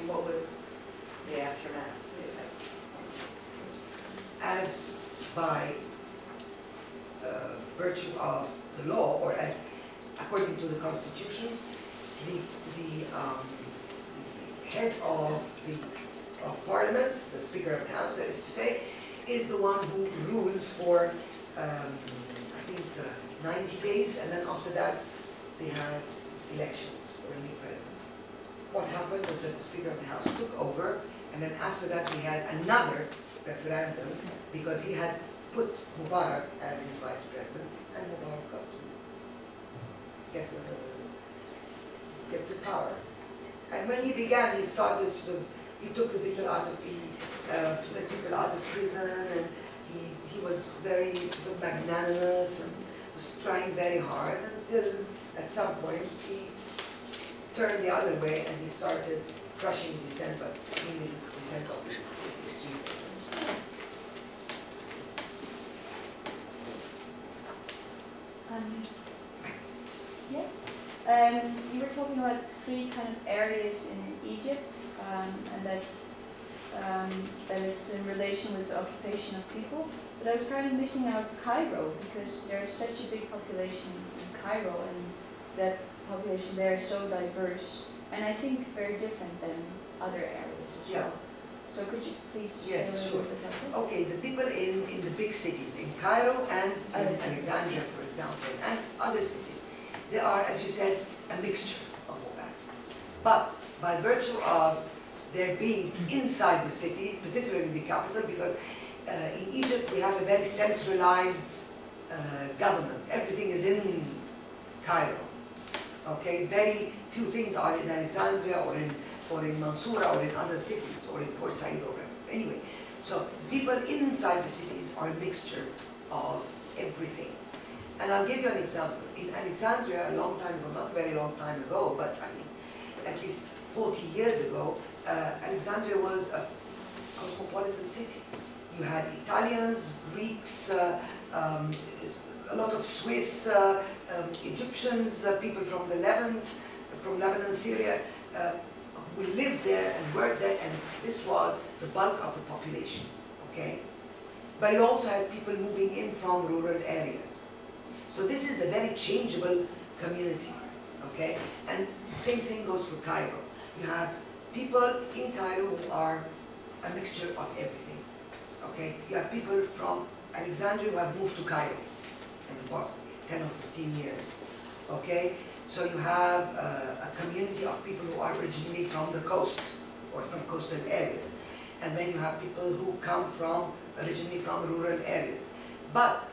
what was the aftermath, the effect? As by virtue of the law, or as according to the Constitution, the head of Parliament, the Speaker of the House, that is to say, is the one who rules for I think 90 days, and then after that they have elections for a new president. What happened was that the Speaker of the House took over, and then after that we had another referendum because he had put Mubarak as his vice president, and Mubarak got to get to power. And when he began, he started he took the people out of let people out of prison, and he was very sort of magnanimous and was trying very hard until at some point he turned the other way and he started crushing dissent, but mainly dissent of extremists. Yeah. You were talking about 3 kind of areas in Egypt, and that it's in relation with the occupation of people. But I was kind of missing out Cairo, because there's such a big population in Cairo, and that population there is so diverse, and I think very different than other areas as well. So could you please say a little bit about that? Okay, the people in the big cities, in Cairo and in Alexandria, for example, and other cities, they are, as you said, a mixture of all that. But by virtue of their being inside the city, particularly the capital, because in Egypt we have a very centralized government. Everything is in Cairo. Okay, very few things are in Alexandria or in Mansoura or in other cities or in Port Said or anyway. So people inside the cities are a mixture of everything. And I'll give you an example. In Alexandria, a long time ago, not a very long time ago, but I mean, at least 40 years ago, Alexandria was a cosmopolitan city. You had Italians, Greeks, a lot of Swiss, Egyptians, people from the Levant, from Lebanon, Syria, who lived there and worked there, and this was the bulk of the population, okay? But you also had people moving in from rural areas. So this is a very changeable community, okay? And the same thing goes for Cairo. You have people in Cairo who are a mixture of everything, okay? You have people from Alexandria who have moved to Cairo in the past 10 or 15 years, okay? So you have a community of people who are originally from the coast or from coastal areas. And then you have people who come originally from rural areas. But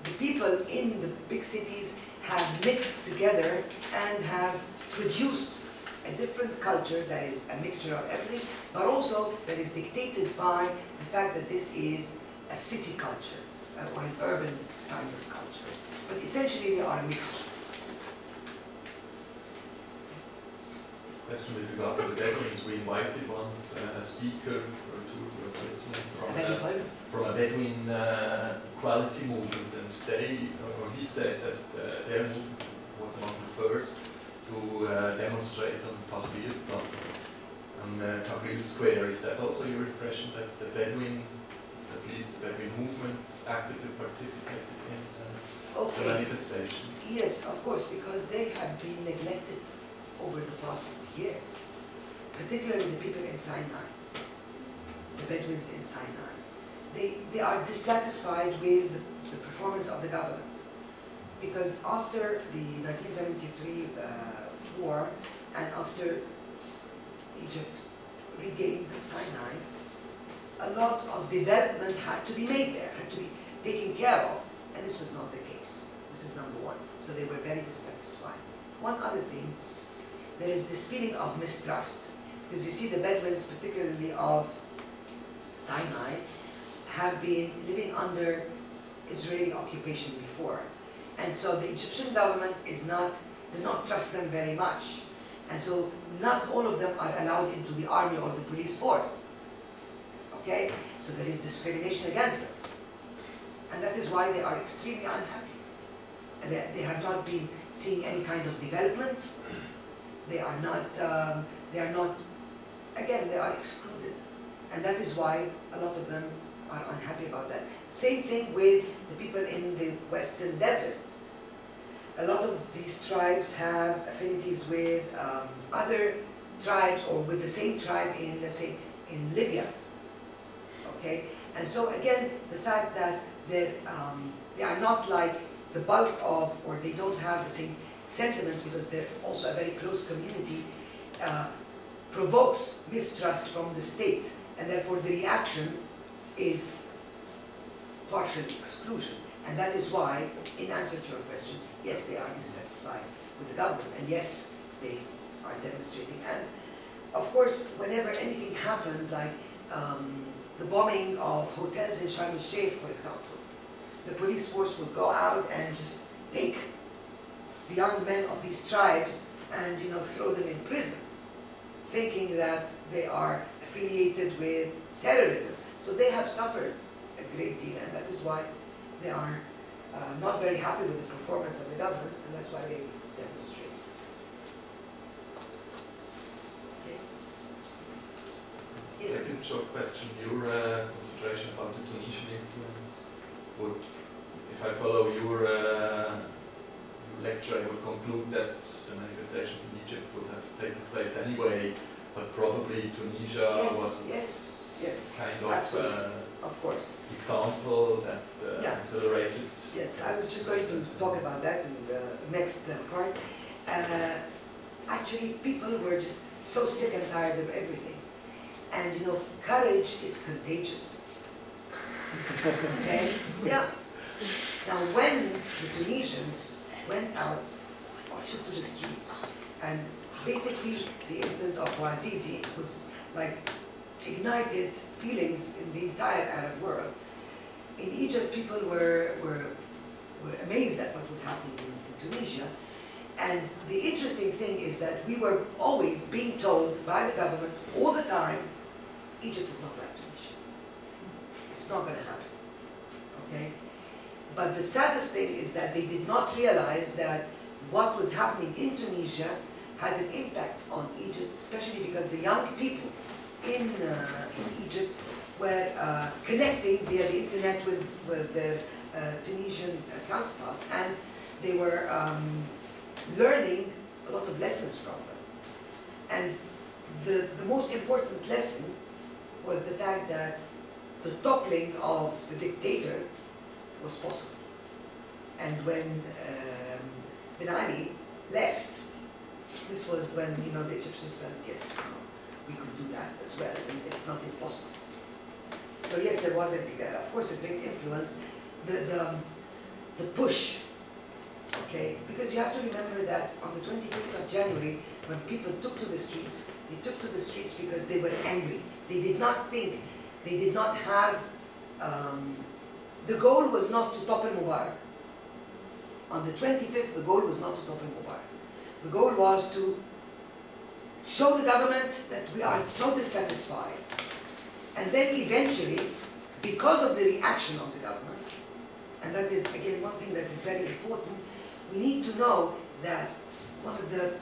the people in the big cities have mixed together and have produced a different culture that is a mixture of everything, but also that is dictated by the fact that this is a city culture or an urban kind of culture. But essentially they are a mixture. Question with regard to the Bedouins. We invited once a speaker to Switzerland from a Bedouin equality movement, and he said that their movement was among the first to demonstrate on Tahrir Platz, on Tahrir Square. Is that also your impression that the Bedouin, at least the Bedouin movements, actively participated in the manifestations? Yes, of course, because they have been neglected over the past years, particularly the people in Sinai, the Bedouins in Sinai. They are dissatisfied with the performance of the government, because after the 1973 war and after Egypt regained Sinai, a lot of development had to be made there, had to be taken care of, and this was not the case. This is number one. So they were very dissatisfied. One other thing, there is this feeling of mistrust, because you see the Bedouins, particularly of Sinai, have been living under Israeli occupation before, and so the Egyptian government does not trust them very much, and so not all of them are allowed into the army or the police force. Okay, so there is discrimination against them, and that is why they are extremely unhappy. And they have not been seeing any kind of development. They are not again, they are excluded. And that is why a lot of them are unhappy about that. Same thing with the people in the Western Desert. A lot of these tribes have affinities with other tribes or with the same tribe in, let's say, in Libya. Okay? And so again, the fact that they are not like the bulk of, or they don't have the same sentiments because they're also a very close community, provokes mistrust from the state, and therefore the reaction is partial exclusion. And that is why, in answer to your question, yes, they are dissatisfied with the government, and yes, they are demonstrating. And of course, whenever anything happened, like the bombing of hotels in Sharm el-Sheikh, for example, the police force would go out and just take the young men of these tribes and, you know, throw them in prison, thinking that they are affiliated with terrorism. So they have suffered a great deal, and that is why they are not very happy with the performance of the government, and that's why they demonstrate. Okay. Yes. Second short question, your consideration about the Tunisian influence would, if I follow your lecture, I would conclude that the manifestations in Egypt would have taken place anyway, but probably Tunisia was kind of course. example that accelerated. Yes, I was just going to talk about that in the next part. Actually, people were just so sick and tired of everything. And you know, courage is contagious. Okay? Yeah. Now, when the Tunisians went out or took to the streets, and basically the incident of Bouazizi was like ignited feelings in the entire Arab world. In Egypt, people were amazed at what was happening in Tunisia. And the interesting thing is that we were always being told by the government all the time, Egypt is not like Tunisia. It's not going to happen. Okay? But the saddest thing is that they did not realize that what was happening in Tunisia had an impact on Egypt, especially because the young people in Egypt were connecting via the internet with their Tunisian counterparts, and they were learning a lot of lessons from them. And the most important lesson was the fact that the toppling of the dictator was possible. And when Ben Ali left, this was when, you know, the Egyptians felt, yes, you know, we could do that as well, and it's not impossible. So yes, there was, of course, a great influence. The push, okay? Because you have to remember that on the 25th of January, when people took to the streets, they took to the streets because they were angry. They did not think, they did not have, the goal was not to topple Mubarak. On the 25th, the goal was not to topple Mubarak. The goal was to show the government that we are so dissatisfied. And then eventually, because of the reaction of the government, and that is, again, one thing that is very important, we need to know that one of the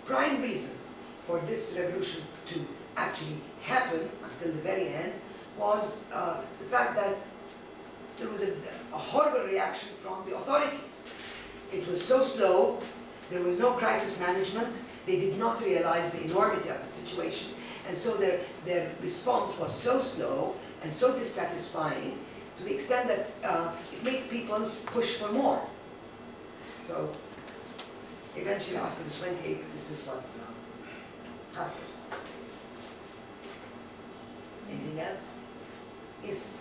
prime reasons for this revolution to actually happen until the very end was the fact that there was a horrible reaction from the authorities. It was so slow, there was no crisis management, they did not realize the enormity of the situation, and so their response was so slow and so dissatisfying to the extent that it made people push for more. So eventually after the 28th, this is what happened. Anything else? Yes?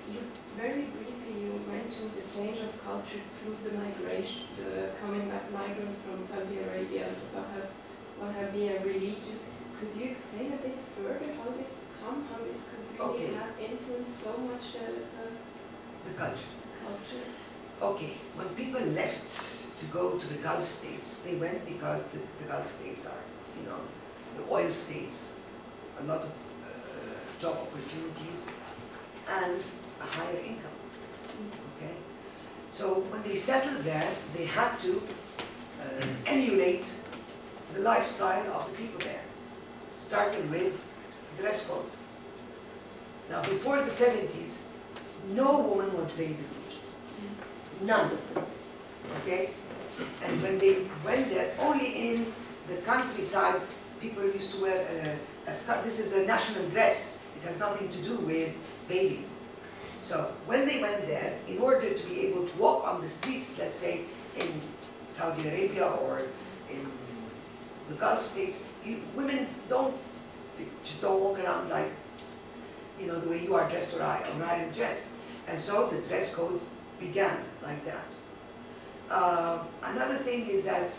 Very briefly, you mentioned the change of culture through the migration, the coming back migrants from Saudi Arabia and Wahhabi religion. Could you explain a bit further how this could really have influenced so much the culture? Okay, when people left to go to the Gulf states, they went because the Gulf states are, you know, the oil states, a lot of job opportunities, and a higher income. Okay, so when they settled there, they had to emulate the lifestyle of the people there, starting with dress code. Now, before the 70s, no woman was veiled in Egypt. None. Okay? And when they went there, only in the countryside, people used to wear a scarf. This is a national dress. It has nothing to do with veiling. So when they went there, in order to be able to walk on the streets, let's say in Saudi Arabia or in the Gulf states, women just don't walk around like, you know, the way you are dressed or I am dressed. And so the dress code began like that. Another thing is that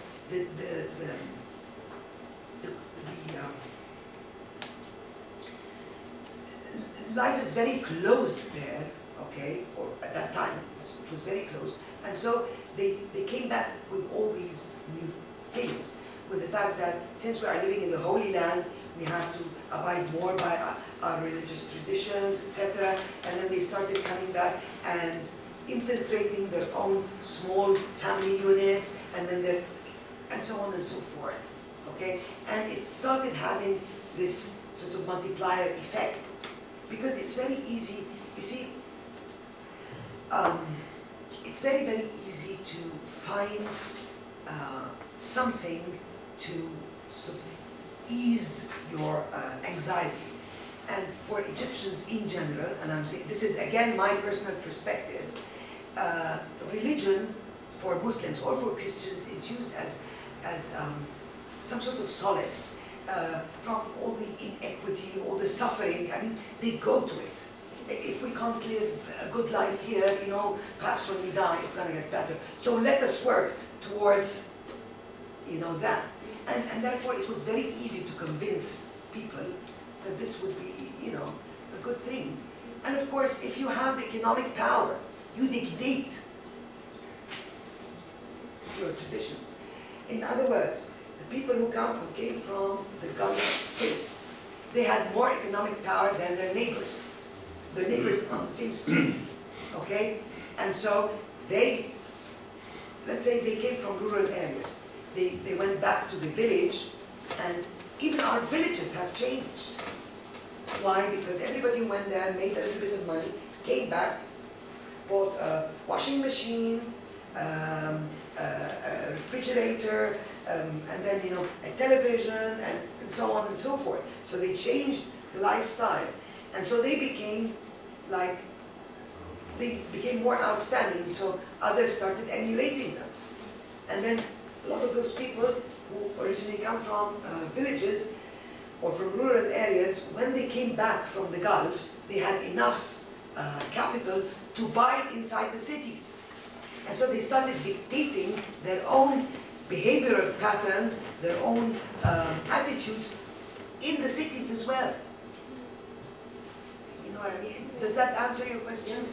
life is very closed there, okay, or at that time it was very closed, and so they came back with all these new things, with the fact that since we are living in the Holy Land, we have to abide more by our religious traditions, etc. And then they started coming back and infiltrating their own small family units, and then and so on and so forth, okay? And it started having this sort of multiplier effect, because it's very easy, you see, it's very, very easy to find something to sort of ease your anxiety. And for Egyptians in general, and I'm saying, this is again my personal perspective, religion for Muslims or for Christians is used as some sort of solace from all the inequity, all the suffering. I mean, they go to it. If we can't live a good life here, you know, perhaps when we die it's going to get better. So let us work towards, you know, that. And therefore it was very easy to convince people that this would be, you know, a good thing. And of course, if you have the economic power, you dictate your traditions. In other words, the people who came from the Gulf states, they had more economic power than their neighbors on the same street, okay? And so they, let's say they came from rural areas. They went back to the village, and even our villages have changed. Why? Because everybody who went there, made a little bit of money, came back, bought a washing machine, a refrigerator, and then, you know, a television, and so on and so forth. So they changed the lifestyle. And so they became like, they became more outstanding, so others started emulating them. And then a lot of those people who originally come from villages or from rural areas, when they came back from the Gulf, they had enough capital to buy inside the cities. And so they started dictating their own behavioral patterns, their own attitudes in the cities as well. You know what I mean? Does that answer your question?